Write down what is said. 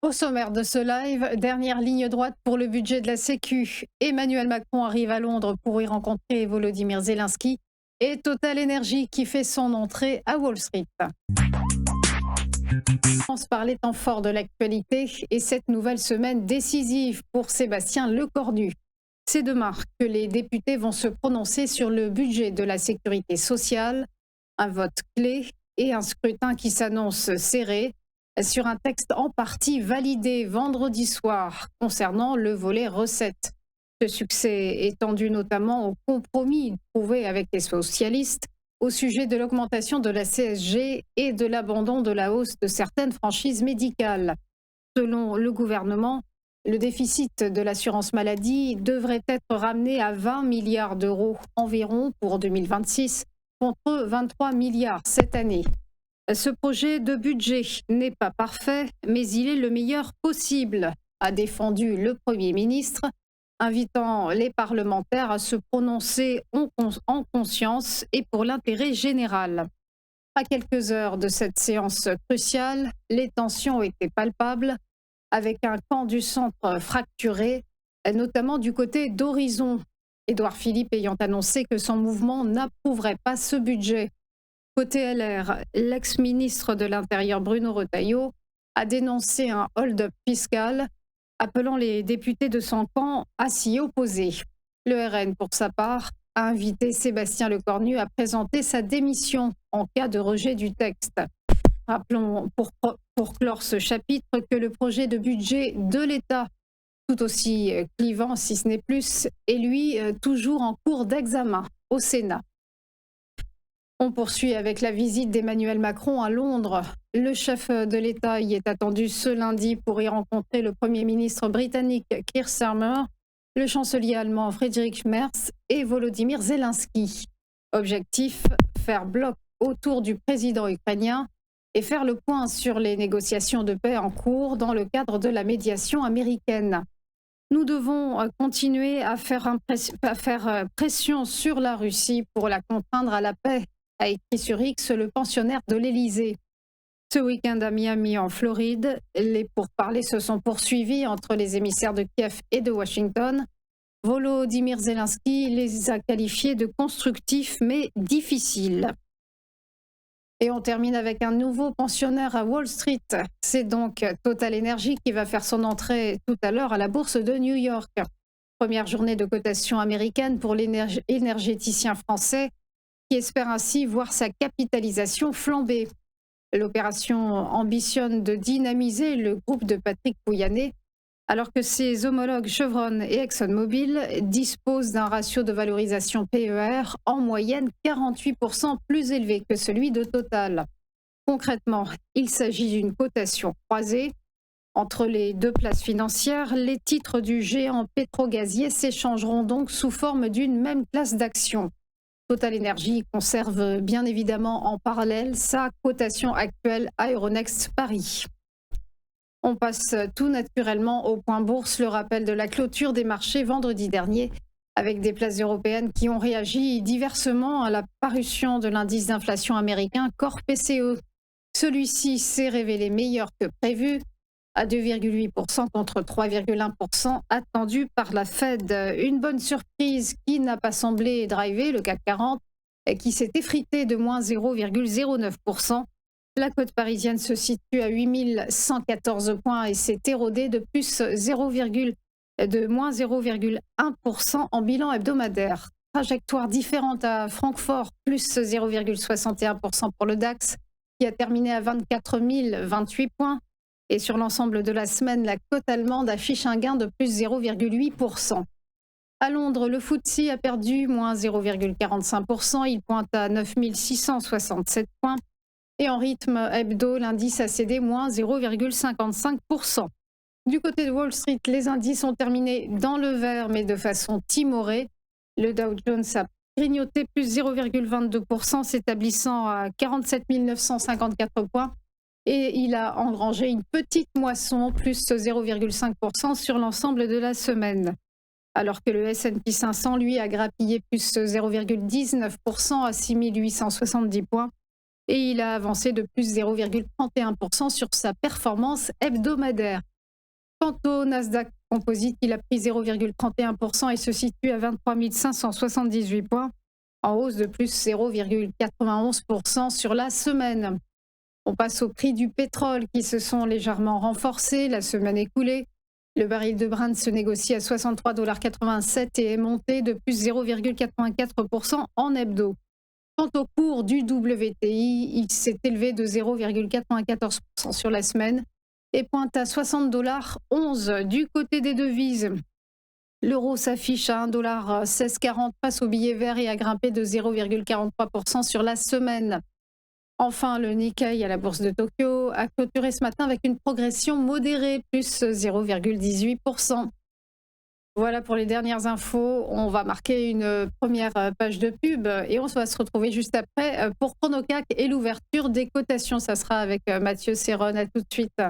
Au sommaire de ce live, dernière ligne droite pour le budget de la Sécu. Emmanuel Macron arrive à Londres pour y rencontrer Volodymyr Zelensky et Total Energy qui fait son entrée à Wall Street. On se parlait temps fort de l'actualité et cette nouvelle semaine décisive pour Sébastien Lecornu. C'est demain que les députés vont se prononcer sur le budget de la sécurité sociale, un vote clé et un scrutin qui s'annonce serré sur un texte en partie validé vendredi soir concernant le volet recettes. Ce succès est tendu notamment au compromis trouvé avec les socialistes au sujet de l'augmentation de la CSG et de l'abandon de la hausse de certaines franchises médicales. Selon le gouvernement, le déficit de l'assurance maladie devrait être ramené à 20 milliards d'euros environ pour 2026, contre 23 milliards cette année. Ce projet de budget n'est pas parfait, mais il est le meilleur possible, a défendu le Premier ministre, invitant les parlementaires à se prononcer en conscience et pour l'intérêt général. À quelques heures de cette séance cruciale, les tensions étaient palpables, avec un camp du centre fracturé, notamment du côté d'Horizon. Édouard Philippe ayant annoncé que son mouvement n'approuverait pas ce budget. Côté LR, l'ex-ministre de l'Intérieur Bruno Retailleau a dénoncé un hold-up fiscal, appelant les députés de son camp à s'y opposer. Le RN, pour sa part, a invité Sébastien Lecornu à présenter sa démission en cas de rejet du texte. Rappelons pour clore ce chapitre que le projet de budget de l'État, tout aussi clivant si ce n'est plus, est lui toujours en cours d'examen au Sénat. On poursuit avec la visite d'Emmanuel Macron à Londres. Le chef de l'État y est attendu ce lundi pour y rencontrer le Premier ministre britannique Keir Starmer, le chancelier allemand Friedrich Merz et Volodymyr Zelensky. Objectif, faire bloc autour du président ukrainien et faire le point sur les négociations de paix en cours dans le cadre de la médiation américaine. Nous devons continuer à faire pression sur la Russie pour la contraindre à la paix, a écrit sur X le pensionnaire de l'Élysée. Ce week-end à Miami, en Floride, les pourparlers se sont poursuivis entre les émissaires de Kiev et de Washington. Volodymyr Zelensky les a qualifiés de constructifs mais difficiles. Et on termine avec un nouveau pensionnaire à Wall Street. C'est donc Total Energy qui va faire son entrée tout à l'heure à la bourse de New York. Première journée de cotation américaine pour l'énergéticien français qui espère ainsi voir sa capitalisation flamber. L'opération ambitionne de dynamiser le groupe de Patrick Pouyanné, alors que ses homologues Chevron et ExxonMobil disposent d'un ratio de valorisation PER en moyenne 48% plus élevé que celui de Total. Concrètement, il s'agit d'une cotation croisée. Entre les deux places financières, les titres du géant pétrogazier s'échangeront donc sous forme d'une même classe d'actions. Total Energy conserve bien évidemment en parallèle sa cotation actuelle à Euronext Paris. On passe tout naturellement au point bourse, le rappel de la clôture des marchés vendredi dernier, avec des places européennes qui ont réagi diversement à la parution de l'indice d'inflation américain Core PCE. Celui-ci s'est révélé meilleur que prévu, à 2,8% contre 3,1% attendu par la Fed. Une bonne surprise qui n'a pas semblé driver le CAC 40, qui s'est effrité de moins 0,09%. La cote parisienne se situe à 8114 points et s'est érodée de moins 0,1% en bilan hebdomadaire. Trajectoire différente à Francfort, plus 0,61% pour le DAX, qui a terminé à 24 028 points. Et sur l'ensemble de la semaine, la cote allemande affiche un gain de plus 0,8%. À Londres, le FTSE a perdu moins 0,45%. Il pointe à 9 667 points. Et en rythme hebdo, l'indice a cédé moins 0,55%. Du côté de Wall Street, les indices ont terminé dans le vert, mais de façon timorée. Le Dow Jones a grignoté plus 0,22%, s'établissant à 47 954 points. Et il a engrangé une petite moisson, plus 0,5% sur l'ensemble de la semaine. Alors que le S&P 500, lui, a grappillé plus 0,19% à 6 870 points. Et il a avancé de plus 0,31% sur sa performance hebdomadaire. Quant au Nasdaq Composite, il a pris 0,31% et se situe à 23 578 points, en hausse de plus 0,91% sur la semaine. On passe au prix du pétrole qui se sont légèrement renforcés la semaine écoulée. Le baril de Brent se négocie à 63,87 $ et est monté de plus 0,84% en hebdo. Quant au cours du WTI, il s'est élevé de 0,94% sur la semaine et pointe à 60,11 $ du côté des devises. L'euro s'affiche à 1,1640 $ face au billet vert et a grimpé de 0,43% sur la semaine. Enfin, le Nikkei à la bourse de Tokyo a clôturé ce matin avec une progression modérée, plus 0,18%. Voilà pour les dernières infos. On va marquer une première page de pub et on va se retrouver juste après pour Chronocac et l'ouverture des cotations. Ça sera avec Mathieu Serron. À tout de suite.